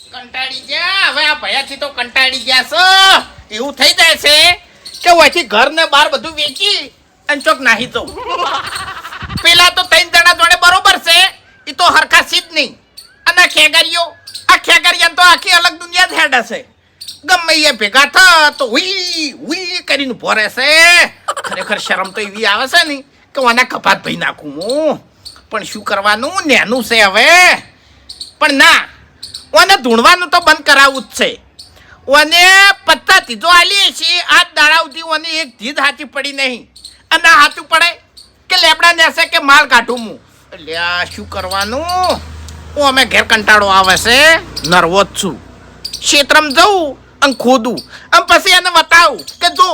કંટાળી ગયા હવે આ ભયાથી તો કંટાળી ગયા છો એવું થઈ જાય છે કે પછી ઘર ને બહાર બધું વેચી અને ચોક નાહી તો પેલા તો 3 જણા જોડે બરોબર છે એ તો હરખા સીધ નહીં અને ખેગરિયા તો આખી અલગ દુનિયા જ હેડ હશે ગમે એ ભેગા થા તો હુઈ કરીને ઉભો રહેશે ખરેખર શરમ તો એવી આવે છે ને કે આના કપાત ભઈ નાખું હું પણ શું કરવાનું નેનું છે હવે પણ ના ઓને ધૂણવાનું તો બંધ કરાવવું જ છે ઓને પત્તા તીધો આલી છે આ દાડા સુધી ઓને એક ધીધ હાચી પડી નહીં અને હાચું પડે કે લેબડા નેસે કે માલ કાઢું હું એટલે આ શું કરવાનું હું અમે ઘેર કંટાળો આવે છે નર્વસ છું ક્ષેત્રમ જવું અને ખોદું અને પછી એને બતાવું કે જો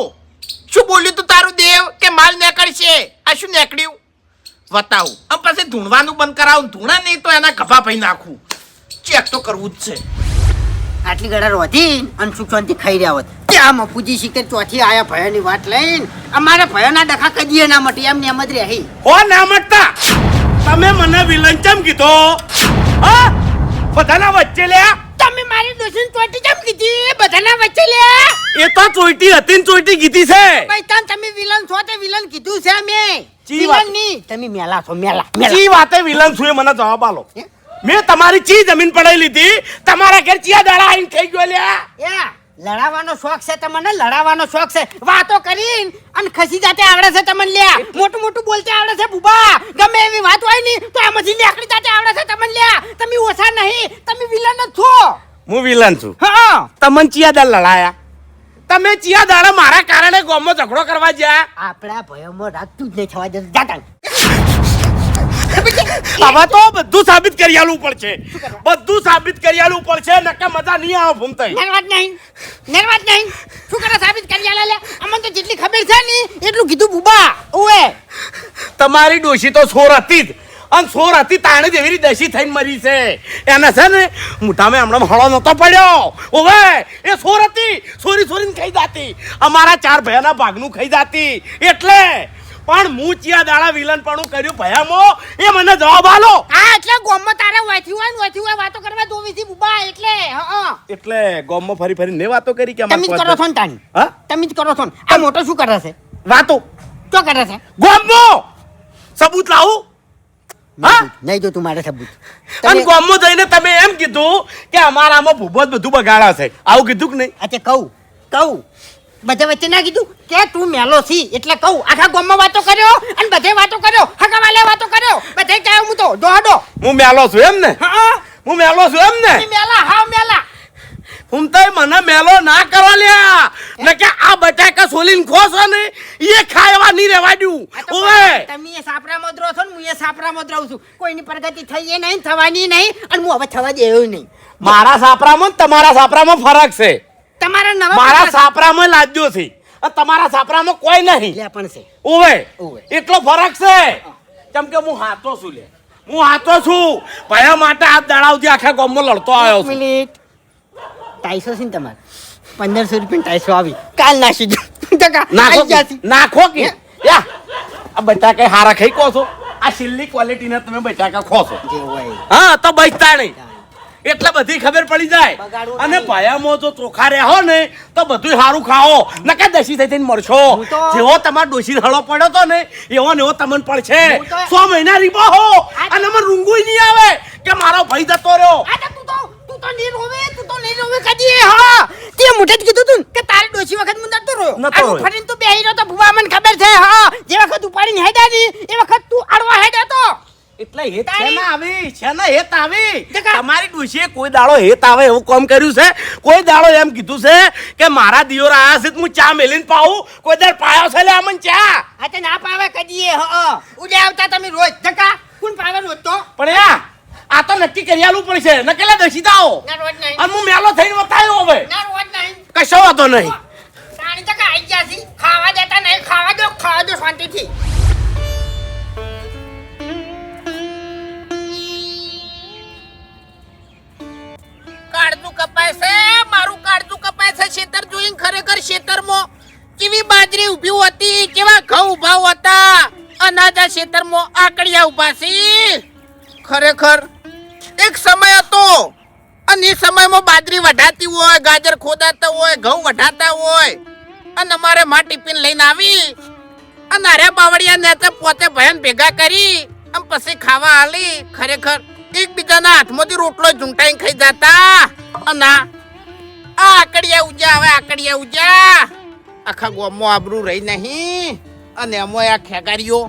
શું બોલ્યું તું તારું દેવ કે માલ નીકળશે આ શું નીકળ્યું બતાવું અને પછી ધૂણવાનું બંધ કરાવું ધૂણા નહીં તો એના ગભા ભાઈ નાખું ચેક તો કરવું જ છે આટલી ગળા રોધી અને સુખશાંતિ ખાઈ રહ્યા હોત ત્યાં મફુજી શિખર ચોથી આયા ભયાની વાત લઈને અમારા ભયાના ડખા કદીએ ના મટી એમ ને એમ જ રહી હો ના મટતા તમે મને વિલન ચમ કીધો હા બધાના વચ્ચે લ્યા તમે મારી દોસ્તી ચોટી કેમ કીધી બધાના વચ્ચે લે એ તો ચોઈટી હતી ને ચોઈટી કીધી છે ભાઈ તમે વિલન છો તે વિલન કીધું છે અમે ચી વાત? વિલન ની તમે મેલા છો મેલા ચી વાતે વિલન છું એ મને જવાબ આલો મેં તમારી ચી જમીન પડાઈ લીધી તમારા ઘેર ચિયા દાડા આઈને થઈ ગયો લ્યા એ લડાવવાનો શોખ છે તમને લડાવવાનો શોખ છે વાતો કરીને અને ખસી જાતે આવડે છે તમને લ્યા મોટું મોટું બોલતે આવડે છે બુબા ગમે એવી વાત હોય ની તો આમાંથી નીકળી જાતે આવડે છે તમને લ્યા તમે ઓછા નહીં તમે વિલન જ છો હું વિલન છું હા તમને ચિયા દાડ લડાયા તમે ચિયા દાડા મારા કારણે ગામમાં ઝઘડો કરવા ગયા આપણા ભયોમાં રાખતું જ નહીં થવા દે જાતા હવે તો બધું સાબિત કરી આલવું પડશે બધું સાબિત કરી આલવું પડશે નકે મજા નહીં આવે ભૂમતાઈ નરવાત નહીં શું કરે સાબિત કરી આલે લે અમને તો જેટલી ખબર છે ને એટલું કીધું બુબા ઓએ તમારી ડોશી તો સોર હતી જ અને સોર હતી તાણે જેવી રીતે દશી થઈને મરી છે એને છે ને મોઢામાં હમણાં હળો નતો પડ્યો ઓવે એ સોર હતી સોરીને ખાઈ જાતી અમારા 4 ભયાના ભાગનું ખાઈ જાતી એટલે પણ હું ચિયા દાડા વિલન પણ કર્યું ભયામો એ મને જવાબ આલો હા એટલે ગોમમાં તારે વાથી હોય વાતો કરવા જોવી છે બુબા એટલે ગામમાં ફરી ને વાતો કરી કે તમે જ કરો છો ને તાણી હા તમે જ કરો છો ને આ મોટો શું કરે છે વાતો શું કરે છે ગામમાં સબૂત લાવું હા નહીં જો તું મારે સબૂત અને ગામમાં જઈને તમે એમ કીધું કે અમારામાં ભૂબો જ બધું બગાડા છે આવું કીધું કે નહીં અચ્છા કહું બધા વચ્ચે ના કીધું કે તું મેલો છી એટલે કહું આખા ગામમાં વાતો કર્યો અને બધે વાતો કર્યો હકાવાલે વાતો કર્યો બધે કહ્યું હું તો દોડો હું મેલો છું એમ ને હા હું મેલો છું એમ ને મેલા હા મેલા હું તો મને મેલો ના કરવા લ્યા ને કે આ બટાકા સોલીને ખોસો ને એ ખાવા નહીં રહેવા દઉં ઓવે તમે એ સાપરામાં જ રહો છો ને હું એ સાપરામાં જ રહું છું કોઈની પ્રગતિ થઈ એ નહીં થવાની નહીં અને હું હવે થવા દેવું નહીં મારા સાપરામાં ને તમારા સાપરામાં ફરક છે તમારા નવા મારા સાપરામાં લાજ્યો છે અને તમારા સાપરામાં કોઈ નહીં લે પણ છે ઓવે ઓવે. એટલો ફરક છે કેમ કે હું હાથો છું લે હું હાથો છું ભયા માટે આ દાડાવથી આખા ગામમાં લડતો આવ્યો છું મિનિટ 250 છે ને તમારે 1500 રૂપિયા 250 આવી કાલ નાસી દો નાખો કે યા આ બટાકા હારા ખાઈ કો છો આ છેલ્લી ક્વોલિટીના તમે બટાકા ખો છો જે હોય હા તો બચતા નહીં એટલે બધી ખબર પડી જાય બગાડવું અને નહીં. ભયામાં જો ચોખા રહો ને તો બધું સારું ખાઓ નકા દસી થઈને મરશો હું તો- જેવો તમારો ડોશી હળો પડ્યો તો ને એવો ને એવો તમને પડશે હું તો- 100 મહિના રીબો હો અને મને રૂંગુય નહીં આવે કે મારો ભાઈ જતો રહ્યો આ તો તું તો નહીં રોવે કદી હા તે મોઢે જ કીધું તું કે તારી ડોશી વખત હું નતો રોયો નતો આ રોયો. ફરીને તું બેહી રહ્યો તો ભૂવા મને ખબર છે હા જે વખત ઉપાડીને હેડા ની એ વખત તું અડવા હેડા તો એટલે હેત તારી- શેના આવી શેના હેત આવી જગા. તમારી ડોશીએ કોઈ દાડો હેત આવે એવું કામ કર્યું છે કોઈ દાડો એમ કીધું છે કે મારા દિયોર આયા છે તો હું ચા મેલીને પાઉં કોઈ દાડ પાયો છે લે અમન ચા આ તે ના પાવે કદી હા ઉડે આવતા તમે રોજ ધકા કોણ પાવે રોજ તો પણ યા આ તો નક્કી કરી આલવું પડશે નકેલા દસી દાઓ ના રોજ નહીં અને હું મેલો થઈને બતાવ્યો હવે ના રોજ નહીં કશો વાતો નહીં તાણી ધકા આઈ ગયા છે ખાવા દેતા નહીં ખાવા દો શાંતિથી કાળજું કપાય છે મારું કાળજું કપાય છે ખેતર જોઈને ખરેખર ખેતરમાં કેવી બાજરી ઊભી હતી કેવા ઘઉં ઊભા હતા અનાજા ખેતરમાં આકડિયા ઊભા છે ખરેખર એક સમય હતો અને એ સમયમાં બાજરી વઢાતી હોય, ગાજર ખોદાતા હોય, ઘઉં વઢાતા હોય, અને અમારે માં ટિફિન લઈને આવી અને અરે બાવળિયા ને તે પોતે ભયન ભેગા કરી અને પછી ખાવા આલી. ખરેખર એકબીજાના હાથમાંથી રોટલો ઝૂંટાઈને ખાઈ જતા. અને આ આકડિયા ઉજા, હવે આકડિયા ઉજા આખા ગામમાં આબરૂ રહી નહીં. અને એમાં આ ખેગારીઓ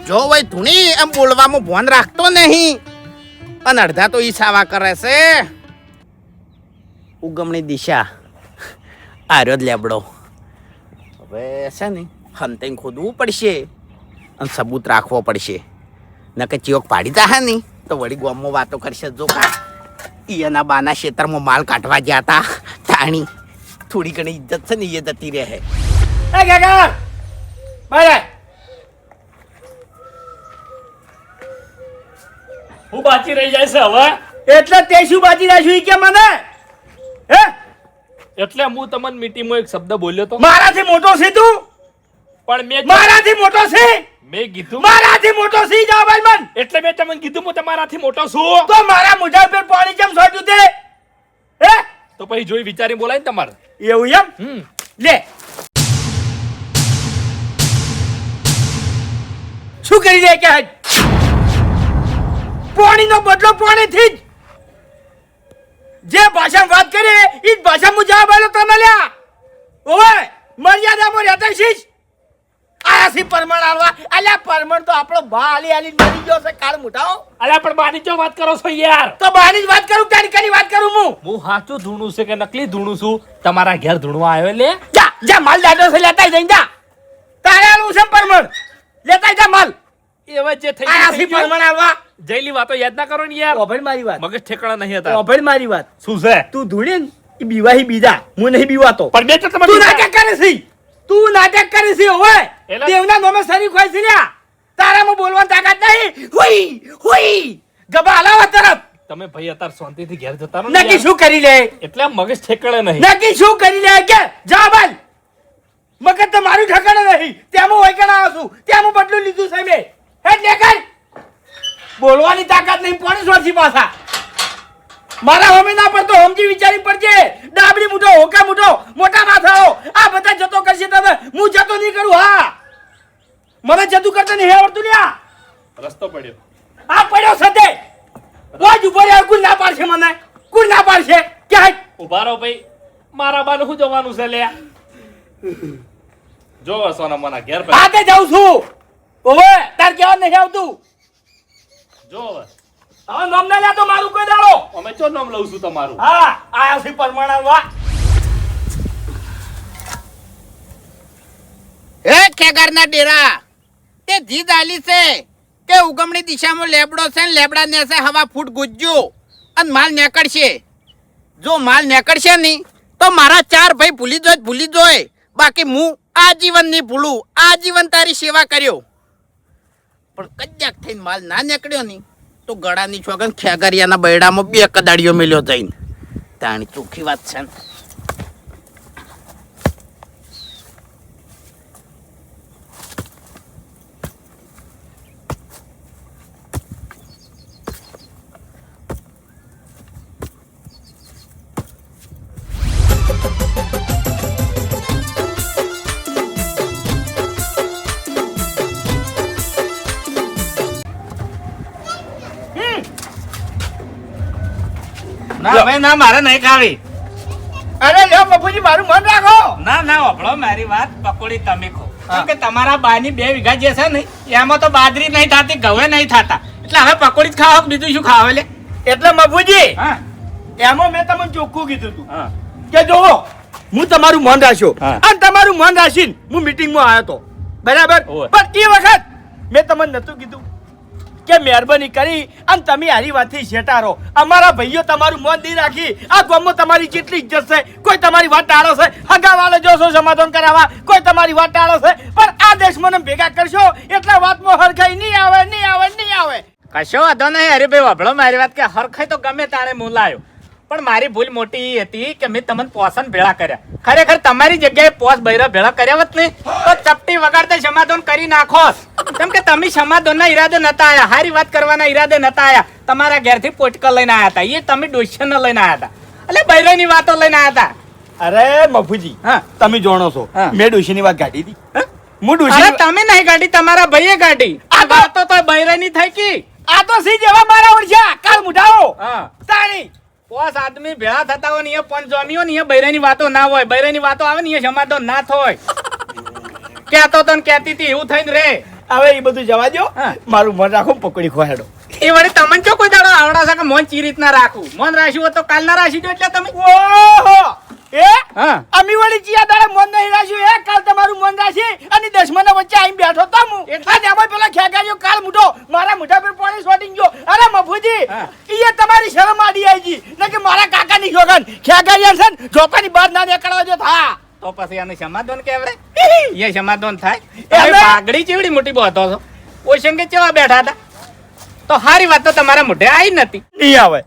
જો હોય ધૂણી એમ બોલવામાં ભોન રાખતો નહીં, અને અડધા તો ઈસાવા કરે છે. ઉગમણી દિશા આર્યો જ લેબડો. હવે છે ને હંતે ખોદવું પડશે અને સબૂત રાખવો પડશે. નકે ચિયોક પાડી તા ને તો વળી ગામમાં વાતો કરશે. જો કા એના બાના ખેતરમાં માલ કાઢવા ગયા હતા તાણી થોડી ઘણી ઇજ્જત છે ને એ જતી રહે. એ કાકા ભાઈ હું બાકી રહી જાય છે હવે. એટલે તે શું બાજી રાખ્યું કે મને હે? એટલે હું તમને મીટિંગમાં એક શબ્દ બોલ્યો તો, મારાથી મોટો છે તું? પણ મેં મારાથી મોટો છે? મેં કીધું મારાથી મોટો છે જવાબ મન. એટલે મેં તમને કીધું હું તમારાથી મોટો છું. તો મારા મોઢા પર પાણી કેમ છોડ્યું તે? હે? તો પછી જોઈ વિચારી બોલાય ને તમારે. એવું એમ? લે શું કરી લે કે પાણીનો બદલો પાણીથી જ જે ભાષામાં વાત કરે એ જ ભાષામાં જવાબ આલો તમે લ્યા. ઓવે મર્યાદામાં રહેતા છીસ. આયાસી પરમણ આલવા અલ્યા પરમણ તો આપણો ભા આલી આલી મરી ગયો છે કાળ મુઠાઓ. અલ્યા પણ બાની ચો વાત કરો છો યાર. તો બહારની જ વાત કરું તારી કરી વાત કરું હું સાચું ધૂણું છે કે નકલી ધૂણું છું? તમારા ઘેર ધૂણવા આવ્યો લે. જા જા માલ દાડો છે લેતાય જઈને જા. તારે આલું છે પરમણ લેતાય જા માલ. એવા જે થઈ આયાસી ગયું. પરમણ આલવા જઈલી વાતો યાદ ના કરો ને યાર. ઓભળ મારી વાત મગજ ઠેકાણા નહીં હતા. ઓભળ મારી વાત શું છે? તું ધૂણે ને ઈ બીવાહી બીજા હું નહીં બીવાતો. પણ મેં તો તું તમને નાટક કરે છે. તું નાટક કરે છે ઓય એલા- દેવના નામે સરી ખોઈ છે લ્યા. તારામાં બોલવાની તાકાત નહીં. હુઈ હુઈ ગબા હલાવા તરફ. તમે ભાઈ અત્યારે શાંતિથી ઘેર જતા રહો ને નક્કી યાર. શું કરી લે? એટલે આમ મગજ ઠેકાણે નહીં. નક્કી શું કરી લે કે જા બાલ. મગજ તો મારું ઠકાણે નહીં. ત્યાંમાં હોય કે ના આવું ત્યાંમાં બદલું લીધું છે મેં. એટલે કર બોલવાની તાકાત નહીં. પોણી વર્ષથી પાછા મારા હોમે ના પડતો સમજી વિચારી પડજે. ડાબડી મૂઠો હોકા મૂઠો મોટા માથાઓ આ બધા જતો કરશે તમે. હું જતો નહીં કરું. હા મને જતું કરતા નહીં આવડતું લ્યા. રસ્તો પડ્યો. આ પડ્યો સદે રોજ ઉભો રહે. કુલ ના પાડશે મને? કુલ ના પાડશે? ક્યાં ઉભા રહો ભાઈ. મારા બાને શું જવાનું છે લે? જો સોના મના ઘેર પર હાથે જાઉં છું. ઓવે તાર કેવા નહીં આવતું. જો હવે. હવે નામ ના લે તો મારું કોઈ દાડો. અમે ચો નામ લઉં છું તમારું. હા આયા છે પરમાણવા. હે ખેગારના ડેરા તે જીદ આલી છે કે ઉગમણી દિશામાં લેબડો છે ને લેબડા ને છે હવા ફૂટ ગુજ્જો અને માલ નીકળશે. જો માલ નીકળશે નહીં તો મારા 4 ભાઈ ભૂલી જોય. બાકી હું આજીવન નહીં ભૂલું. આજીવન તારી સેવા કર્યો. પણ કદાચ થઈને માલ ના નીકળ્યો નહીં તો ગળાની છોગન ખેગરિયાના બૈડામાં 2 કદાડીઓ મેલ્યો જઈને. તાણી ચોખ્ખી વાત છે ને. ના ભાઈ ના મારે નહીં ખાવી. અરે લ્યો બાપુજી મારું મન રાખો. ના ના વાપરો મારી વાત. પકોડી તમે ખો. કેમ કે તમારા બાની 2 વીઘા જે છે ને એમાં તો બાજરી નહીં થતી, ઘઉં નહીં થતા. એટલે હવે પકોડી જ ખાવા બીજું શું ખાવે લે? એટલે બાપુજી હા એમાં મેં તમને ચોખ્ખું કીધું હતું હા કે જોવો હું તમારું મન રાખ્યો હા. અને તમારું મન રાખીને હું મીટિંગમાં આવ્યો તો બરાબર. ઓય. પણ એ વખત મેં તમને નતું કીધું કે મહેરબાની કરી અને તમે હારી વાતથી શેટારો. અમારા ભાઈઓ તમારું મન નહીં રાખી. આ ગામમાં તમારી જેટલી ઇજ્જત છે કોઈ તમારી વાત ટાળો છે. હગાવાળો જોશો સમાધાન કરાવવા કોઈ તમારી વાત ટાળો છે. પણ આ દેશમાં ભેગા કરશો એટલે વાતમાં હરખાઈ નહીં આવે નહીં આવે નહીં આવે. કશો વાંધો નહીં હરીભાઈ વાપરો મારી વાત. કે હરખાઈ તો ગમે તાણે હું લાયો. પણ મારી ભૂલ મોટી એ હતી કે મેં તમને પોસન ભેળા કર્યા. ખરેખર તમારી જગ્યાએ પોસ બૈરા ભેળા કર્યા હોત ને તો ચપટી વગાડતા સમાધાન કરી નાખો. કેમ કે તમે સમાધાનના ઈરાદે નતા આયા, હારી વાત કરવાના ઈરાદે નતા આયા. તમારા ઘેરથી પોટકા લઈને આયા હતા, એ તમે ડોશીને લઈને આયા હતા. એટલે બૈરાની વાતો લઈને આયા હતા. અરે મફુજી, હા. તમે જાણો છો હા. મેં ડોશીની વાત કાઢી હતી. હા? હું અરે ડોશી તમે નહીં કાઢી, તમારા ભાઈએ કાઢી. આ વાતો તો બૈરાની થઈ કી. આ તો સી જેવા મારા ઓળખ્યા કાળ મુઢાઓ હા. તાણી પોસ આદમી ભેળા થતા હોય ને એ પણ જમ્યો ને એ બૈરાની વાતો ના હોય, બૈરાની વાતો આવે ને એ સમાધાન ના થાય. કહેતો તો ને કહેતી હતી એવું થઈને રે. હવે એ બધું જવા દો. હા. મારું મન રાખો પકોડી ખોહેડો. એ વળી તમને જો કોઈ દાડો આવડા છે કે મોન ચી રીતના રાખું? મોન રાખ્યું હોય તો કાલ ના રાશી દો એટલે તમે. ઓહો એ હા. અમી વળી ચિયા દાડે મન નહીં રાખ્યું એ કાલ તમારું મન રાશી અને દશમાના વચ્ચે આઈને બેઠો તો હું અને આમાં પેલા ખેગાજો કાળ મુઢો મારા મુઢા પર પાણી છોડી ગયો. અરે મફુજી હા. ઈ તમારી શરમ આડી આવી ગઈ ને કે મારા કાકાની જોગન ખેગાયા છે ને જોકાની બહાર ના નીકળવા જો થા. તો પછી આને સમાધાન કેવડે? એ સમાધાન થાય. એમે- તમે પાઘડી ચેવડી મોટી બોતો છો. ઓશન કે ચેવા બેઠા હતા? તો હારી વાત તો તમારા મોઢે આવી નથી. નહીં આવે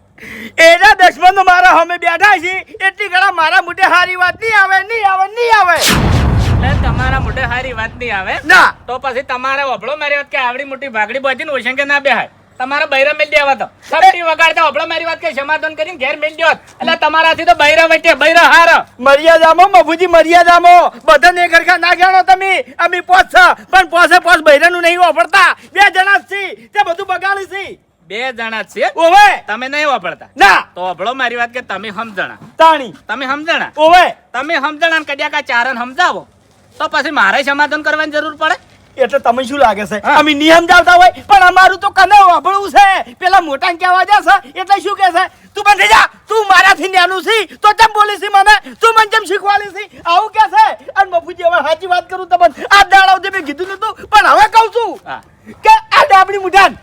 એના દશમનો મારા સામે બેઠા છે એટલી ઘણા મારા મોઢે હારી વાત નહીં આવે નહીં આવે નહીં આવે એટલે તમારા મોઢે હારી વાત નહીં આવે ના તો પછી તમારે ઓભળો મારી વાત કે આવડી મોટી ભાગડી બોધી ને ઓશન કે ના બેહાય. તમારા બૈરા મેલ દેવા તો સબટી વગાડતા ઓભળો મારી વાત કે સમાધાન કરીને ઘેર મેલ દેવા. એટલે તમારાથી તો બૈરા વચ્ચે બૈરા હાર. મર્યાદામાં મફુજી મર્યાદામાં બધાને એક હરખા ના જાણો તમે અમે પોસ છે પણ પોસે પોસ બૈરાનું નહીં વાપરતા બે જણા જ છે તે બધું બગાડી છે બે જણા જ છે, ઓવે તમે નહીં વાપરતા. ના તો ઓભળો મારી વાત કે તમે સમજણા, તાણી તમે સમજણા, ઓવે તમે સમજણા ને કદ્યા કા ચારણ સમજાવો તો પછી મારે સમાધાન કરવાની જરૂર પડે. એટલે તમે શું લાગે છે હા. અમે નિયમ જાવતા હોય પણ અમારું તો કને વાપરવું છે પેલા મોટા કહેવા જશે એટલે શું કે છે તું બંધ થઈ જા તું મારાથી નાનું છે તો કેમ બોલી છે મને તું મને કેમ શીખવાડી છે આવું કે છે અને મફુજી હવે સાચી વાત કરું તમને આ દાડાવથી મેં કીધું નતું પણ હવે કહું છું હા. કે આ ડાબડી મુઠાન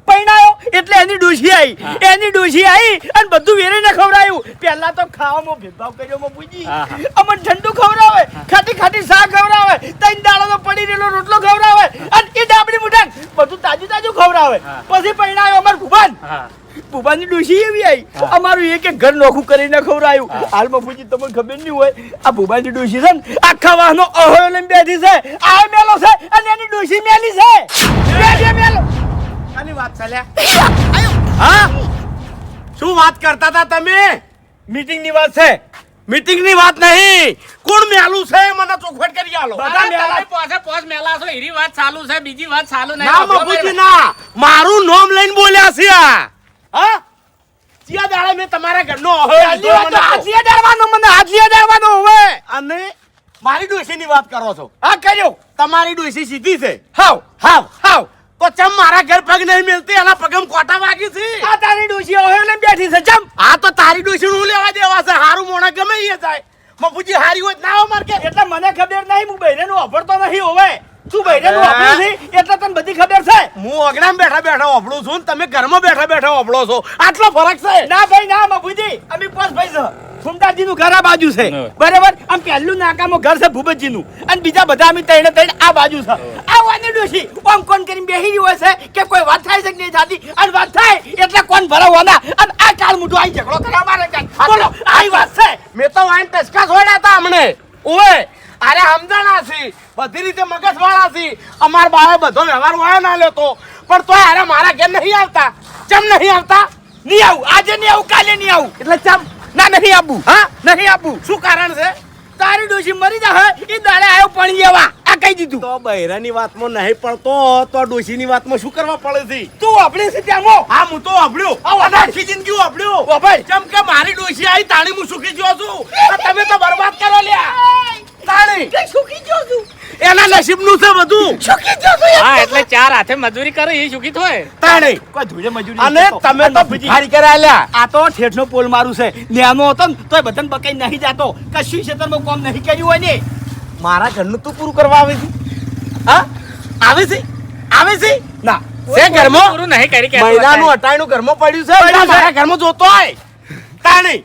પૈણાયો એટલે એની ડોશી આવી એની ડોશી આવી અને બધું વેરીને ખવડાયું પહેલા તો ખાવામાં ભેદભાવ કર્યો મફુજી હા, હા. અમને ઠંડુ ખવડાવે ખાટી ખાટી શાક ખવડાવે ત્રણ દાડાનો પડી રહેલો રોટલો ખવડાવે અને એ ડાબડી મુઠાન બધું તાજું તાજું ખવડાવે હા. પછી પૈણાયો અમાર ભુવન હા. ભુવાની ડોશી એવી આવી અમારું એક એક ઘર નોખું કરીને ખવડાયું હાલ મફુજી તમને ખબર નહીં હોય આ ભુવાની ડોશી છે ને આખા વાહનો અહોયો લઈને બેઠી છે આ મેલો છે અને એની ડોશી મેલી છે બે મેલો આની વાત ચાલ્યા હા શું વાત કરતા હતા તમે મીટિંગ ની વાત છે મીટિંગ ની વાત નહીં કોણ મેલું છે મને ચોખવટ કરી આલો અરે તમે પોસે પોસ મેલા છો, એરી વાત ચાલુ છે, બીજી વાત ચાલુ નહીં. ના ઓભળો મફુજી મારી ના મારું નામ લઈને બોલ્યા છે આ હા ચિયા દાડા મેં તમારા ઘરનો અહોયો લીધો મને તો. મને હાથલી અડાડવાનો હવે અને મારી ડોશીની વાત કરો છો હા કર્યો તમારી ડોશી સીધી છે હાવ હાવ હાવ તો ચમ મારા ઘર પગ નહીં મિલતી એના પગમ કોટા વાગી છે આ તારી ડોશી હવે લઈને બેઠી છે ચમ આ તો તારી ડોશી નું લેવા દેવા છે હારું મોણા ગમે એ જાય મફુજી હારી હોય તો ના હોય માર કે એટલે મને ખબર નહીં હું બૈરેનું વાપરતો નહીં હવે તું બૈરેનું વાપરું છે એટલે તને બધી ખબર છે હું અગડામ બેઠા બેઠા ઓફળું છું ને તમે ઘરમાં બેઠા બેઠા ઓફળો છો આટલો ફરક છે ના ભાઈ ના મફુજી અમે પોસ ભાઈ છે ફૂમતાજી નું ઘર આ બાજુ છે હા. બરાબર આમ પહેલું નાકામાં ઘર છે ભૂપતજી નું અને બીજા બધા અમે ત્રણે ત્રણ આ બાજુ છે આ વાની ડોશી આમ કોણ કરીને બેહી રહ્યો છે કે કોઈ વાત થાય છે કે નહીં થતી અને વાત થાય એટલે કોણ ભરાવવાના અને આ કાળ મુઠું આઈ ઝઘડો કરવા મારે કાલ બોલો આઈ વાત છે મેં તો વાઈન ટચકા છોડ્યા હતા હમણે ઓએ અરે સમજણા છે બધી રીતે મગજ વાળા છે અમાર બાએ બધો વ્યવહાર વાળો ના લેતો પણ તોય અરે મારા ઘેર નહીં આવતા ચમ નહીં આવતા નહીં આવું આજે નહીં આવું કાલે નહીં આવું એટલે ચમ ના નહીં આપવું હા નહીં આપવું શું કારણ છે તારી ડોશી મરી જા એ દાડે આવ્યો પાણી લેવા આ કહી દીધું તો બૈરાની વાતમાં નહીં પડતો તો ડોશીની વાતમાં શું કરવા પડે છે તું આપણી છે ત્યાં હા હું તો અભળ્યો અને આખી જિંદગી અભળ્યો ભાઈ જેમ કે મારી ડોશી આવી તાણી હું સુખી ગયો છું આ તમે તો બરબાદ કરો લ્યા તાણી સુખી ગયો છું એના નસીબનું છે બધું સુખી ગયો છું હા, એટલે ચાર હાથે મજૂરી કરે એ સુખી થોય. તાણી કોઈ ધૂળે મજૂરી અને નહીં કરતો. તમે તો અને મફુજી, ભિખારી કર્યા લ્યા આ તો ઠેઠનો પોલ મારું છે ન્યાનો હતો ને તોય બધાને બકાઈ નહીં જાતો કશું ક્ષેત્રમાં કામ નહીં કર્યું હોય ને મારા ઘરનું તું પૂરું કરવા આવે છે હા આવે છે આવે છે ના છે ઘરમાં પૂરું નહીં કરી કહેતો મહિનાનું હતા. અટાણું ઘરમાં પડ્યું છે પડ્યું છે. મારા ઘરમાં જોતો હોય તાણી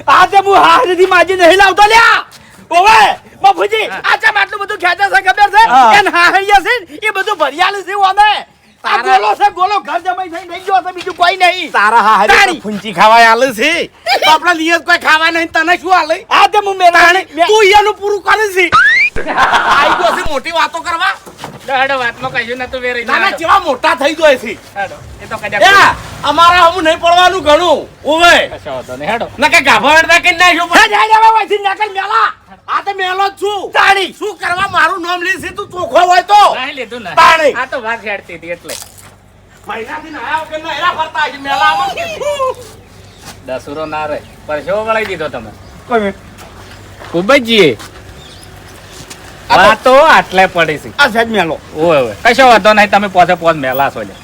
આજે હું હાથથી માજી નહીં લાવતો લ્યા ઓવે મફુજી આ ચમ આટલું બધું ખેંચે છે ખબર છે હા. એન હાહૈયા છે ને એ બધું ભરિયાળી છે ઓમે આ તારા- ગોલો છે ગોલો ઘર જમાઈ થઈને રહી ગયો છે બીજું કોઈ નહીં તારા હારી તાણી. ફૂંચી ખાવાય આલે છે તો આપણા નિયત કોઈ ખાવા નહીં તને શું આલે આજે હું મેરા તાણી તું એનું પૂરું કરે છે આઈ ગયો છે મોટી વાતો કરવા હેડો વાતમાં કશું નતું વેરી નાના કેવા મોટા થઈ જાય છે હેડો એ તો એ કદાચ અમારા હમું નહીં પડવાનું ઘણું ઓવે કશો વાંધો નહીં હેડો ના કે ગાભા વેડતા કે નાખ્યો હે જાય જવા વાથી નકલ મેલા આ તો મેલો જ છું તાણી શું કરવા મારું નામ લીધી તું ચોખ્ખો હોય તો નહીં લીધું ને તાણી. આ તો વાત હેડતી હતી એટલે મહિનાથી નાયા વગર ના એરા ફરતા છે મેલામાં દસુરો ના રહે પરસેવો વળાઈ દીધો તમે કોઈ ખૂબ જ જીએ વાતો આટલે પડી છે આ સાહેબ મેલો ઓય ઓય કશો વાંધો નહીં તમે પોતે પોત મેલા છો લે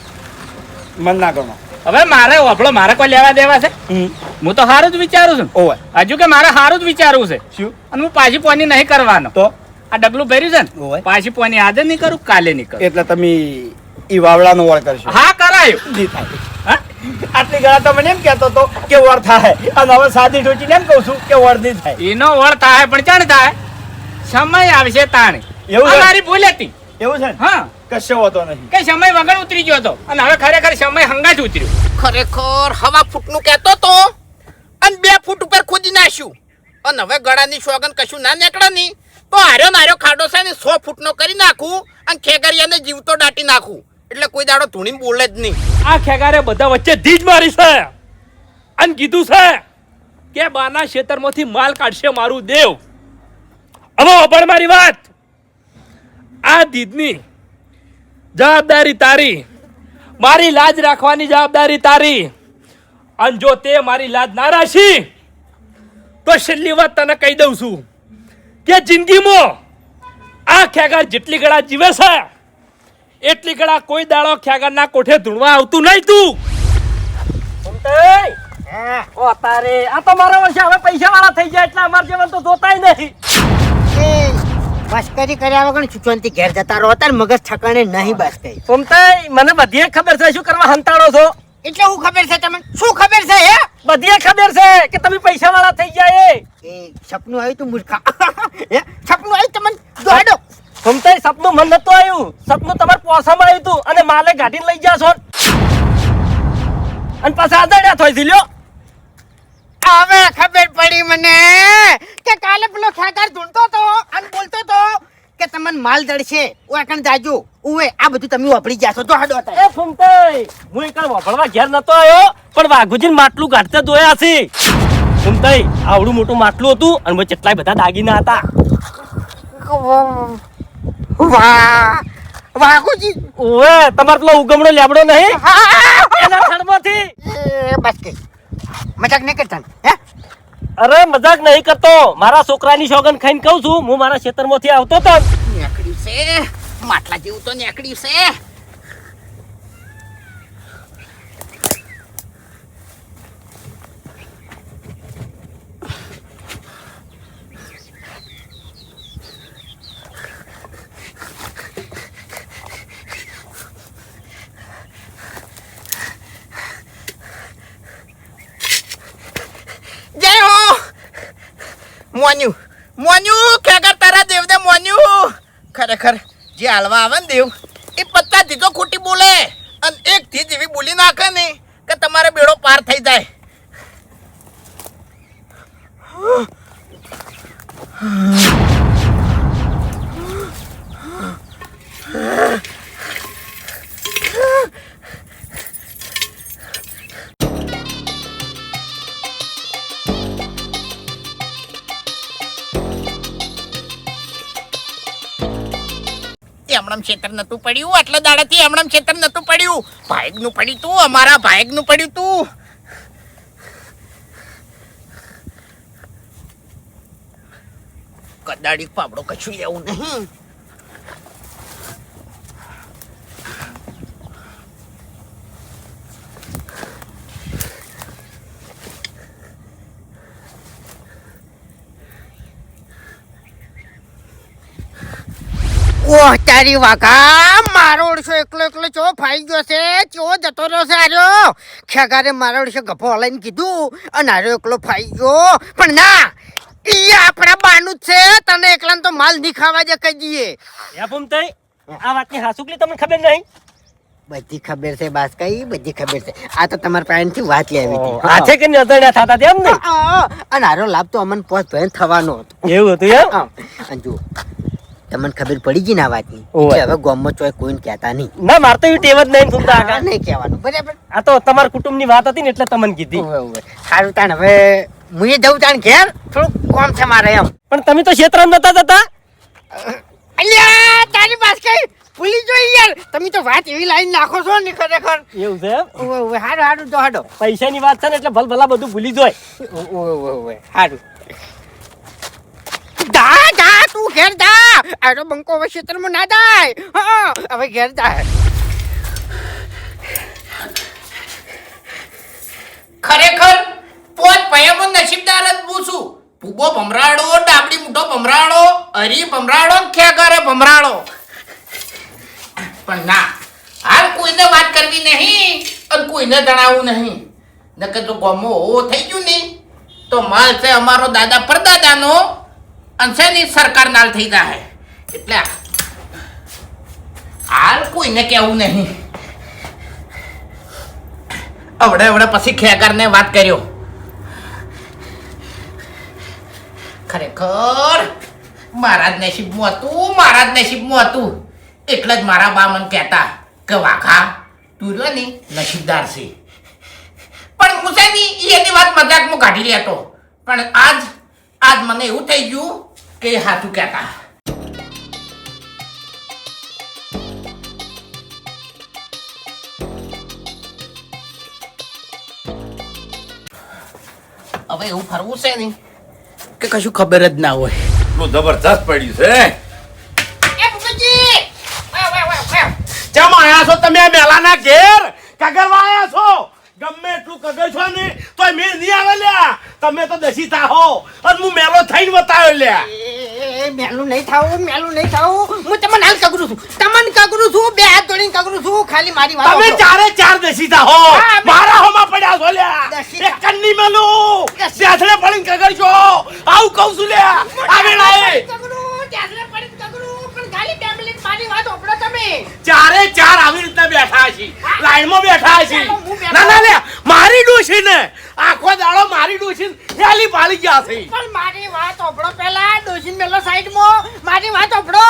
મન ના કરો હવે મારે ઓફળો મારે કોઈ લેવા દેવા છે હું તો સારું જ વિચારું છું ઓવે હજુ કે મારે સારું જ વિચારવું છે શું અને હું પાછી પોની નહીં કરવાનો તો આ ડગલું ભર્યું છે ને ઓવે. પાછી પોની આજે નહીં કરું કાલે નહીં કરું એટલે તમે ઈ વાવડાનો વળ કરશો હા કરાયું જી થાય હા? આટલી ગળા તો મને એમ કહેતો તો કે વળ થાય અને હવે સાદી ઢોચીને એમ કહું છું કે વળ નહીં થાય એનો વળ થાય પણ ચણ થાય સમય આવશે તાણે એવું છે? આ મારી ભૂલ હતી એવું છે ને હા કશો હોતો નહીં કે સમય વગર ઉતરી ગયો હતો અને હવે ખરેખર સમય હંગાજ ઉતર્યું ખરેખર હવા ફૂટનું કહેતો તો અને 2 ફૂટ ઉપર ખોદી નાખ્યું અને હવે ગળાની સોગન કશું ના નીકળે નહીં તો હાર્યો ખાડો છે ને 100 ફૂટનો કરી નાખું અને ખેગરિયાને જીવતો દાટી નાખું એટલે કોઈ દાડો ધૂણીને બોલે જ નહીં. આ ખેગારે બધા વચ્ચે ધીજ મારી છે અને કીધું છે કે બાના ખેતરમાંથી માલ કાઢશે મારું દેવ. હવે અભણ મારી વાત, આ દીદની જવાબદારી તારી, મારી લાજ રાખવાની જવાબદારી તારી. અને જો તે મારી લાજ ના રાખી તો છેલ્લી વાત તને કહી દઉં છું કે જિંદગીમાં આ ખેગાર જેટલી ગળા જીવે છે એટલી ગળા કોઈ દાડો ખેગારના કોઠે ધૂણવા આવતું નહીં. તું ઓ તારે આ તો મારા વર્ષે હવે પૈસા વાળા થઈ જાય એટલે અમાર જેવા તો જોતાય નહીં. મસ્કરી કર્યા વગર ચુચોનથી ઘેર જતા રહો તાર મગજ ઠકાણે નહીં બસ કઈ. મને બધી ખબર છે શું કરવા હંતાડો છો. એટલે હું ખબર છે તમને શું ખબર છે હે બધી ખબર છે કે તમે પૈસા વાળા થઈ જાય. એ સપનું આવ્યું તું મૂર્ખા હે સપનું આવ્યું તમને દોડો ફૂમતાઈ સપનું મન નતું આવ્યું, સપનું તમારા પોસામાં આવ્યું તું અને માલે ગાડીને લઈ જાશો અને પાછા આદડ્યા થોઈ દીલ્યો. હવે ખબર પડી મને કે કાલે પેલો ખેતર ધૂંઢતો તો અને બોલતો તો કે તમને માલ જડશે ઓકણ જાજો ઓએ આ બધું તમે વાપરી જાશો તો હડો એ ફૂમતાઈ હું એકવાર વાપરવા ઘેર નતો આવ્યો પણ વાઘુજીને માટલું કાઢતા જોયા છે. ફૂમતાઈ આવડું મોટું માટલું હતું અને મેં કેટલાય બધા દાગીના હતા. વાહ વાઘુજી ઓએ તમાર પેલો ઉગમણો લેબડો નહીં એના થડમાંથી. બસ કે મજાક નહીં કરતા હે અરે મજાક નહીં કરતો, મારા છોકરાની સોગન ખાઈને કહું છું. હું મારા ખેતરમાંથી આવતો તો નેકડ્યું છે માટલા જેવું તો નેકડ્યું છે. જય હો મોન્યું મોન્યું ખેગર તારા દેવદે મોન્યું. ખરેખર જે હાલવા આવે ને દેવ એ પત્તા થી તો ખોટી બોલે અને એક થી જેવી બોલી નાખે ને કે તમારે બેડો પાર થઈ જાય. એમણમ ક્ષેત્ર નતું પડ્યું આટલા દાડાથી એમણમ ક્ષેત્ર નતું પડ્યું. ભાઈકનું પડ્યું તું, અમારા ભાઈકનું પડ્યું તું. કદાડી પાબડો કશું લેવું નહીં. ઓહ તારી વાઘા મારો ઓળશો એકલો એકલો ચો ફાઈ ગયો છે ચો જતો રહ્યો છે આર્યો ખેગારે મારો ઓળશો ગફો હલાઈને કીધું અને આર્યો એકલો ફાઈ ગયો પણ ના ઈ આપણા બાનું જ છે તને એકલાને તો માલ નહીં ખાવા દે કહી દઈએ. હે ફૂમતાઈ આ વાતની હાસુકલી તમને ખબર નહીં? બધી ખબર છે બાસ કઈ બધી ખબર છે આ તો તમારા પાસેથી વાત લેવી હતી. હાથે કે નજરડા થતા તેમ ને અને આરો લાભ તો અમને પોત ભયન થવાનો હતો. એવું હતું એમ? હા અને જુઓ તમને ખબર પડી ગઈ ને આ વાતની ઓવે. કે હવે ગામમાં ચોય કોઈને કહેતા નહીં ના મારે તો એવી ટેવ જ નહીં સુનતા કાકા. નહીં કહેવાનું બરાબર આ તો તમારા કુટુંબની વાત હતી ને એટલે તમને કીધી. ઓવે, ઓવે. સારું તાણ હવે હું જઉં તાણ ઘેર થોડુંક કામ છે મારે એમ પણ તમે તો ક્ષેત્રમાં નતા જતા. અલ્યા તારી પાસે કઈ ભૂલી જોઈ યાર તમે તો વાત એવી લાઈન નાખો છો ને ખરેખર એવું છે એમ? ઓવે ઓવે હારું હારું તો હાડો પૈસાની વાત છે ને એટલે ભલા બધું ભૂલી જાય. ઓવે ઓવે ઓવે હારું જા જા તું ઘેર જા આરો બંકો હવે ક્ષેત્રમાં ના જાય હા હવે ઘેર જા ખરેખર પોત પયામાં નસીબદાર જ હું છું. ભૂબો ભમરાડો, ડાબડી મૂઠો ભમરાડો, હરી ભમરાડો, ખેગારે ભમરાડો. પણ ના, હાલ કોઈને વાત કરવી નહીં અને કોઈને જણાવવું નહીં. નકર જો ગામમાં હો થઈ ગયું ને તો માલ છે અમારો દાદા પરદાદાનો અને છે ને સરકાર નાલ થઈ જાય. એટલે હાલ કોઈને કહેવું નહીં. અવડે પછી ખેગારને વાત કર્યો. ખરેખર મારા જ નસીબમાં હતું એટલે જ મારા બા મને કહેતા કે વાઘા તું રહ્યો ને નસીબદાર છે. પણ હું છે ને એની વાત મજાકમાં કાઢી લેતો. પણ આજ મને એવું થઈ ગયું કે એ હાથું કહેતા. હવે એવું ફરવું છે ને કે કશું ખબર જ ના હોય. એટલું જબરજસ્ત પડ્યું છે. એ ભૂપતજી! ચમ આયા છો તમે આ મેલાના ઘેર? કગરવા આયા છો? ગમે એટલું કગર છો ને તોય મેં નહીં આવે લ્યા. તમે તો દસી થાહો અને હું મેલો થઈને બતાવ્યો લ્યા. મેલું નહીં થાવું હું તમને હાલ કગરું છું બે હાથ જોડીને કગરું છું ખાલી મારી વાત તમે સાંભળો. ચારે ચાર દસી થાહો. હા, મારા હોમાં પડ્યા છો લ્યા. દસી એક કન્ની મેલું બેથડે પડીને કગર છો. આવું કહું છું લ્યા. આવે ના એ. કગરું, ત્યાંથી પડીને કગરું, પણ ખાલી 2 મિનિટ મારી વાત સાંભળો તમે. ચારે ચાર આવી રીતના બેઠા છે. લાઈનમાં બેઠા છે. ચાલો, હું બેઠો. ના ના લ્યા મારી ડોશી ને આખો દાડો મારી ડોશી હેલી પાલી ગયા છે. પણ મારી વાત સાંભળો પહેલા ડોશીન મેલો સાઈડમાં મારી વાત સાંભળો.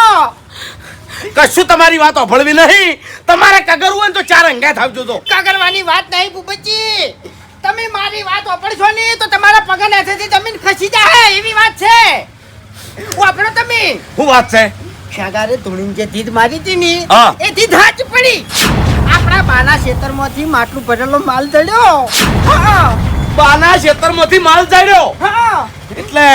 કશું તમારી વાત ઓફળવી નહીં. તમારે કગરવું હોય ને તો ચાર અંગા થાવજો તો. કગરવાની વાત નહીં ભૂપતજી, તમે મારી વાત સાંભળશો ને તો તમારા પગ નીચેથી જમીન ખસી જાય એવી વાત છે. વાપરો તમે શું વાત છે? શાગારે ધૂણીને જે ધીધ મારી હતી ને હા. એ ધીધ હાચ પડી. આપણા બાના ખેતરમાંથી માટલું ભરેલો માલ ચડ્યો. હા, બાના ખેતરમાંથી માલ ચાડ્યો હા. એટલે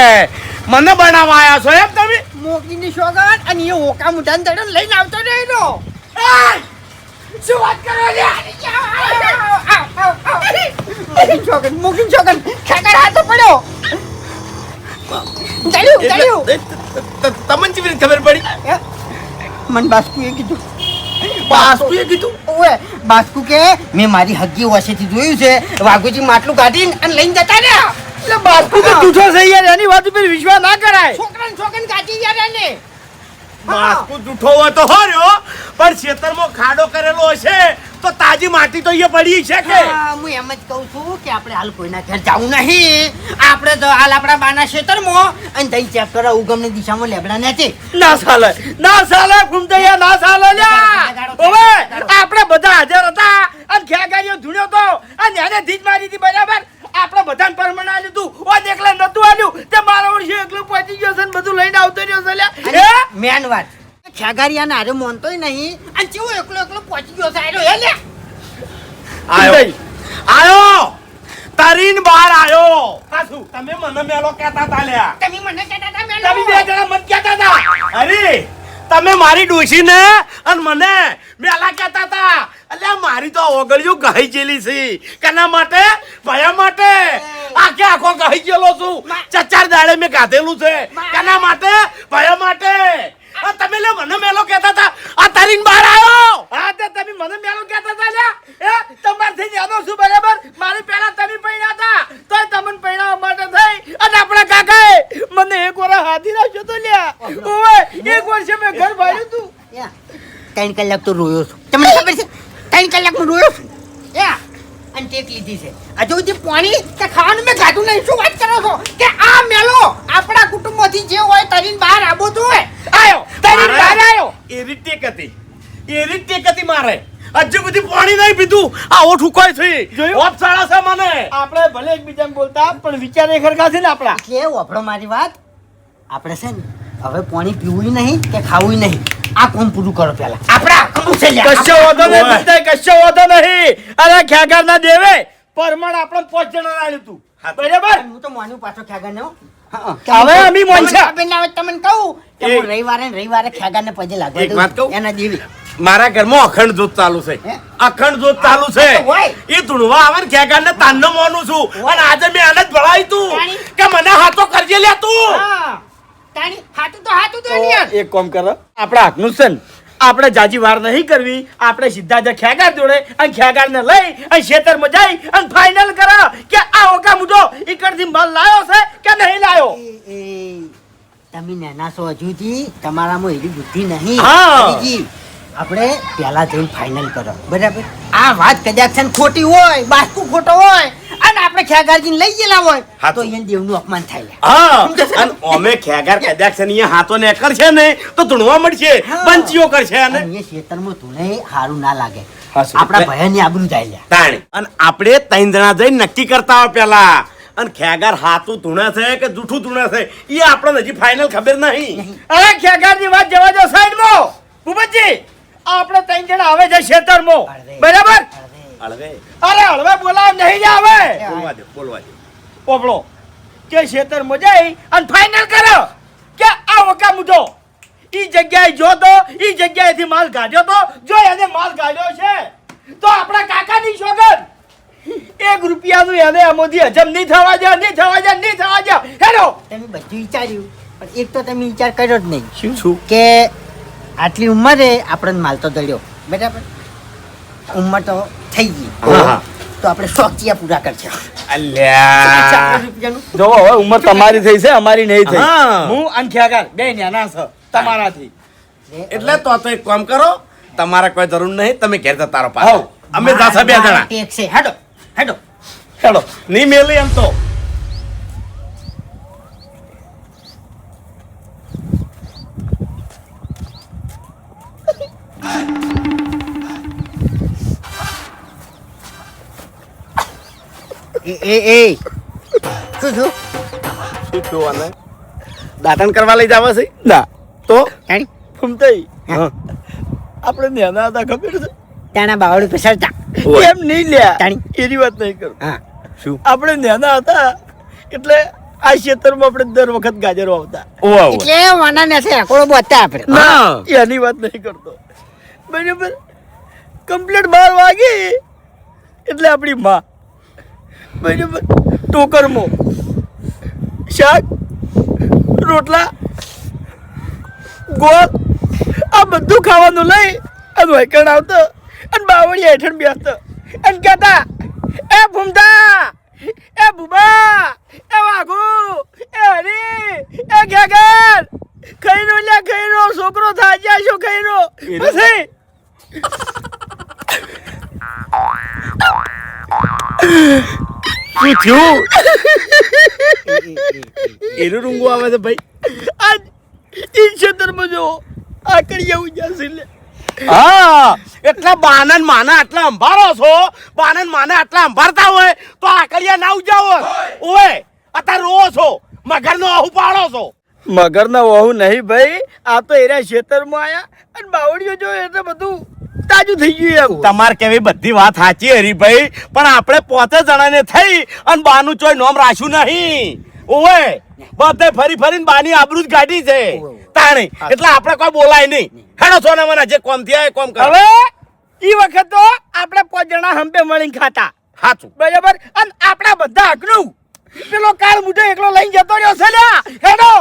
મને બનાવવા આયા છો એમ તમે? મોગીની સોગંદ અને એ ઓકા મુઢાને ચડ્યો ને લઈને આવતો રહ્યો. શું વાત કરો મોગીન સોગંદ ખેતર હાથો પડ્યો. ચડ્યું. તમને કેવી રીતે ખબર પડી? મન બાસ્કુએ કીધું. બાસ્કુએ કીધું? ઓએ બાસ્કુ કે મેં મારી હગી ઓસેથી જોયું છે વાઘુજી માટલું કાઢીને અને લઈને જતા રહ્યા. એટલે બાસ્કુ તો જૂઠો છે યાર, એની વાત ઉપર વિશ્વાસ ના કરાય. છોકરાને કાઢી યાર એને. બાસ્કુ જૂઠો હોય તો હોર્યો પણ ખેતરમાં ખાડો કરેલો હશે તો તાજી માટી તો એ પડી છે કે? હું એમ જ કહું છું કે આપણે હાલ કોઈના ઘર જવું નહીં. આપણે તો હાલ આપણા બાના ખેતરમાં અને તઈ ચેક કરો ઉગમની દિશામાં લેબડા નથી. ના સાલે ઘૂમતૈયા ના સાલે લ્યા. ઓવે આપણે બધા હાજર હતા અને ખેગારીઓ ધૂણ્યો તો અને એને ધીજ મારી હતી બરાબર. આપણે બધાને પરમણ આલ્યું તું ઓ દેખલે નતું આલ્યું તે મારો ઓળશી એકલો પહોંચી ગયો છે ને બધું લઈને આવતો રહ્યો છે લ્યા. હે મેન વાત ખેગારિયાને હારે મોનતોય નહીં અને કેવો એકલો પહોંચી ગયો છે આયરો હે લે. આયો તરીન બહાર આયો. પાછું તમે મને મેલો કહેતા તા લ્યા. તમે મને કહેતા હતા મેલો. તમે બે જણા મને કહેતા તા. અરે તમે મારી ડોશીને અને મને મેલા કહેતા તા. અલ્યા મારી તો ઓગળ્યું ગઈ જેલી છે. કેના માટે? ભયા માટે. આખો ગઈ ગયેલો છું. ચાર દાડે મેં કાઢેલું છે. કેના માટે? ભયા માટે. આ તમે લે મને મેલો કહેતા તા. આ તારીન બહાર આવ્યો. હા તે તમે મને મેલો કહેતા તા લ્યા. એ તમારથી જાનો છું બરાબર. મારી પહેલા તમે પૈણા હતા તોય તમને પૈણાવા માટે થઈ અને આપણા કાકાએ મને એક વાર હાથી રાખ્યો તો લ્યા. ઓવે એક વર્ષે મેં ઘર ભાડ્યું તું. 3 કલાક તો રોયો છું. તમને ખબર છે 3 કલાક હું રોયો છું. અને ટેક લીધી છે હજુ સુધી પાણી કે ખાવાનું મેં ખાધું નહીં. શું વાત કરો છો કે આ મેલો આપણા કુટુંબમાંથી જે હોય તરીને બહાર આવો તો હોય. આયો તરી એરી ટેક હતી મારે હજુ બધી પાણી નહીં પીધું આવો ઠુકાય છે હોપ સાળા છે મને આપણે ભલે એકબીજાને બોલતા પણ વિચાર એ ખરખા છે ને આપણા એટલે વાપરો મારી વાત આપણે છે ને હવે પાણી પીવું નહીં કે ખાવું નહીં આ કોમ પૂરું કરો પહેલા આપણે આખું છે લ્યા. કશો વાંધો નહીં ભૂમતાઈ, કશો વાંધો નહીં. અરે ખ્યાગાર ના દેવે પરમાણ આપણે 5 જણા લાવ્યું તું બરાબર. હું તો માન્યું પાછો ખ્યાગારને હો. હા, હવે અમે મોનસા. તમને કહું કે હું રવિવારે ખ્યાગારને પજે લાગવા એક વાત દઉં કહું? એના દેવી મારા ઘરમાં અખંડ જોત ચાલુ છે હે? અખંડ જોત ચાલુ છે હોય. એ ધૂણવા આવે ને ખેગારને તાનનો મોનું છું અને આજે મેં આને જ ભળાવી તું તાણી. કે મને હાથો કરજે લે તું હા તાણી હાથું તો નહીં યાર. એક કામ કરો આપણા હાથનું છે ને આપણે જાજી વાર નહીં કરવી આપણે સીધા જ ખ્યાગાર જોડે અને ખ્યાગાર ને લઈ અને ખેતરમાં જઈ અને ફાઇનલ કરો કે આ ઓકા મુજો ઈકડથી માલ લાયો છે કે નહીં લાયો. એ તમે નાના છો હજુથી તમારામાં એવી બુદ્ધિ નહીં હા. હરીજી, આપણે પહેલા જઈને ફાઇનલ કરો બરાબર. આ વાત કદાચ છે ને ખોટી હોય બાસ્કુ ખોટો હોય અને આપણે ખ્યાગારજીને લઈ ગયેલા હોય હા તો તો. એને દેવનું અપમાન થાય લે. હા અને અમે ખેગાર કદાચ છે ને અહીંયા હાથો ને કરશે ને તો ધૂણવા મળશે હા. બંચીઓ કરશે અને અને એ ખેતરમાં ધૂણે સારું ના લાગે હાચું. આપણા ભયાની આબરૂ જાય લે. તાણી અને આપણે 3 જણા જઈને નક્કી કરતા હોય પેલા અને ખેગાર હાથું ધૂણે છે કે જૂઠું ધૂણે છે એ આપણને હજી ફાઇનલ ખબર નહીં અરે ખ્યાગારની વાત જવા દો સાઈડમાં ભૂપતજી આપણે 3 જણા આવે છે ખેતરમાં હળવે. બરાબર. હળવે અરે હળવે બોલાવ નહીં જ આવે બોલવા દે પોપડો કે ખેતરમાં જઈ અને ફાઇનલ કરો કે આ વકા મુજો ઈ જગ્યાએ જો તો ઈ જગ્યાએથી માલ કાઢ્યો તો જો એને માલ કાઢ્યો છે તો આપણા કાકાની સોગંદ 1 રૂપિયાનું એને આમાંથી હજમ નહીં થવા દે હેલો તમે બધું વિચાર્યું પણ એક તો તમે વિચાર કર્યો જ નહીં શું કે આટલી ઉંમરે આપણને માલ તો દળ્યો બરાબર ઉંમર તો થઈ ગઈ હા. તો આપણે શોખિયા પૂરા કરશે અલ્યા 50 રૂપિયાનું જો હવે ઉંમર તમારી થઈ છે અમારી નહીં થઈ હા. હું અંખ્યાગાર બે નાના છે તમારાથી એટલે તો એક કામ કરો તમારે કોઈ જરૂર નહીં તમે ઘેર જતા રહો હઉ. પાછા. અમે જાશે 2 જણા ટેક છે હેડો હેડો હેલો નહીં મેલી એમ તો એ શું શું થયું આને દાતણ કરવા લઈ જવા છે ના તો તાણી ફૂમતાઈ હા. આપણે નાના હતા ખબર છે તાણા બાવળી પસરતા ઓય. એમ નહીં લ્યા તાણી. એની વાત નહીં કરું હા શું આપણે નાના હતા એટલે આ ખેતરમાં આપણે દર વખત ગાજરો આવતા ઓવા એટલે વાના નથી આકોડો બોતા આપણે ના એની વાત નહીં કરતો બરાબર કમ્પ્લીટ 12 વાગે એટલે આપણી માં બરાબર ટોકરમાં શાક રોટલા ગોળ આ બધું ખાવાનું લઈ અને વૈકણ આવતો અને બાવળી હેઠળ બેસતો અને કહેતા એ ભૂમતા એ ભૂબા એ વાઘુ એ હરી એ ઘેગર ખઈરો લ્યા ખઈરો છોકરો થાજ્યા છો ખઈરો પછી શું થયું એનું રૂંગું આવે છે ભાઈ આજ ઈ ક્ષેત્રમાં જો આકડિયા ઉજાસી લે હા એટલા બાનન માના આટલા અંભારો છો બાનન માના આટલા અંભારતા હોય તો આકડિયા ના ઉજાવો ઓય અત્યારે રોવો છો મગરનો આહુ પાડો છો મગરના વહુ નહીં ભાઈ આ તો એરા ક્ષેત્રમાં આયા અને બાવળીઓ જો એટલે બધું તાજું થઈ ગયું એમ તમારે કેવી બધી વાત સાચી હરીભાઈ પણ આપણે 5 જણાને થઈ અને બાનું ચોય નોમ રાખ્યું નહીં ઓય બધે ફરી ફરીને બાની આબરૂ જ કાઢી છે તાણી એટલે આપણે કોઈ બોલાય નહીં હેડો સોના મને જે કોમ થયા એ કોમ કરો હવે ઈ વખત તો આપણે 5 જણા હંપે મળીને ખાતા સાચું બરાબર અને આપણા બધા હકનું પેલો કાળ મુઢો એકલો લઈને જતો રહ્યો છે લ્યા હેડો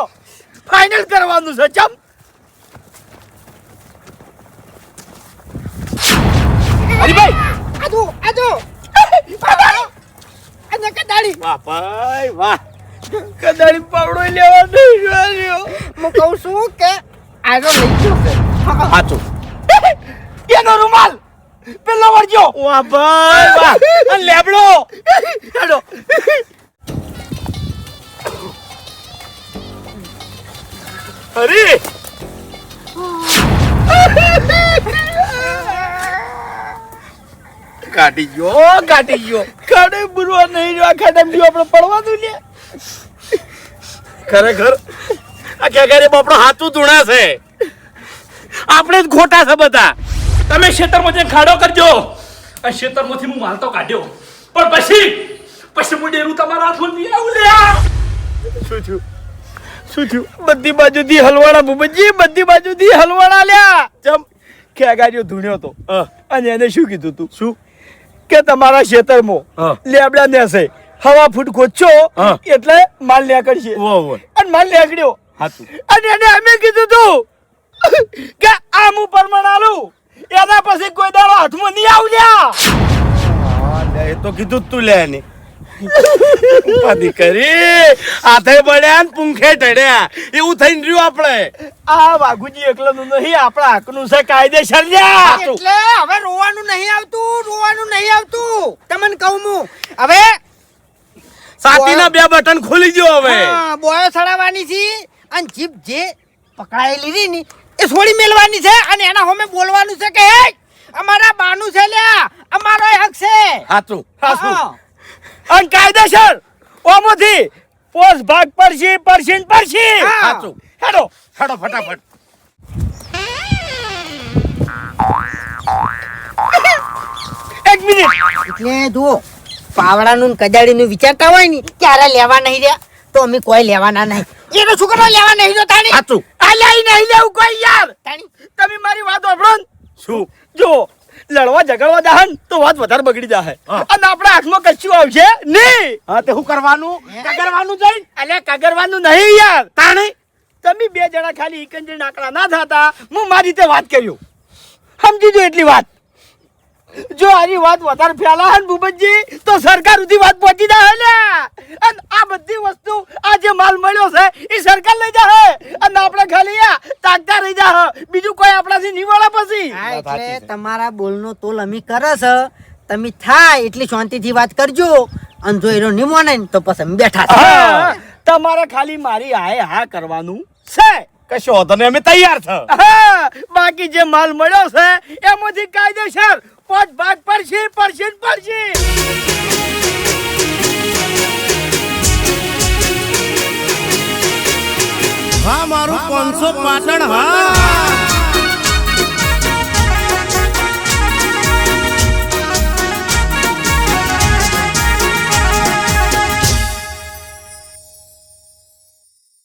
ફાઇનલ કરવાનું છે ચમ હરીભાઈ આજો અને કદાળી વાહ ભાઈ વાહ કદાળી પાવડો લેવા નહીં રહ્યો હું કહું છું કે આજો લઈ ગયો છે સાચું એનો રૂમાલ પેલો વળજો વાહ ભાઈ વાહ અને લેબડો હેડો હરી કાઢી ગયો ખાડે બુરવા નહીં જો આ ખાડામાં જો આપણે પડવાનું લે ખરેખર આ ક્યાં બાપડો હાથું ધૂણા છે આપણે જ ખોટા છે બધા. તમે ખેતરમાં જઈને ખાડો કરજો આ ખેતરમાંથી હું માલ તો કાઢ્યો પણ પછી હું ડેરું તમારા હાથમાં નહીં આવું લે. શું થયું બધી બાજુથી હલવાડા ભૂપતજી બધી બાજુથી હલવાડા લ્યા ચમ ખેગારીઓ ધૂણ્યો તો અને એને શું કીધું તું શું કે તમારા ખેતરમાં લેબડા નેસે હવા ફૂટ ખોદશો એટલે માલ નીકળશે અને માલ નીકળ્યો અને એને અમે કીધું તું કે આમ ઉપર આલું એના પછી કોઈ દાડો હાથમાં નહીં આવલ્યા એ તો કીધું જ તું લે ને ઉપાધિ કરી હાથે બળ્યા ને પૂંખે ઢળ્યા એવું થઈને રહ્યું આપણે. આ વાઘુજી એકલાનું નહીં આપણા હકનું છે કાયદેસર લ્યા એટલે હવે રોવાનું નહીં આવતું તમને કહું હું હવે સાતીના 2 બટન ખુલી ગયો હવે. હા, બોયો સડાવવાની છે અને જીભ જે પકડાયેલી રહી ને એ છોડી મેલવાની છે અને એના હોમે બોલવાનું છે કે હે અમારા બાનું છે લ્યા અમારો હક છે. હાચું હા. અને કાયદેસર ઓમોથી પોસ ભાગ પરસી હા. હાચું હેડો હેડો ફટાફટ. એક મિનિટ એટલે જુઓ પાવડાનું ને કજાડીનું વિચારતા હોય ને ક્યારે લેવા નહીં રહ્યા તો અમે કોઈ લેવાના નહીં એનો છોકરો લેવા નહીં જો તાણી હાચું આલ્યા નહીં લેવું કોઈ યાર તાણી તમે મારી વાત સાંભળો ને. શું જો લડવા ઝઘડવા જાહન તો વાત વધારે બગડી જાહે અને આપણા હાથમાં કશું આવશે નહીં. હા તે શું કરવાનું કગરવાનું જઈને અલ્યા કગરવાનું નહીં યાર તાણે તમે 2 જણા ખાલી એકંજર નાકડા ના થતા હું મારી રીતે વાત કર્યો સમજી જો એટલી વાત જો આની વાત વધારે ફેલાહે ને ભૂપતજી તો સરકાર સુધી વાત પહોંચી જાય લ્યા અને આ બધી વસ્તુ આ જે માલ મળ્યો છે એ સરકાર લઈ જાહે અને આપણે ખાલી આ તાકતા રહી જાહે બીજું કોઈ આપણાથી નહીં વળે પછી. હા, એટલે તમારા બોલનો તોલ અમે કરે છે તમે થાય એટલી શાંતિથી વાત કરજો અને જો એનો નહીં માને ને તો પછી અમે બેઠા છે. હા, તમારે ખાલી મારી હાય હા કરવાનું છે કશો વાંધો નહીં અમે તૈયાર છે. હા, બાકી જે માલ મળ્યો છે એમાં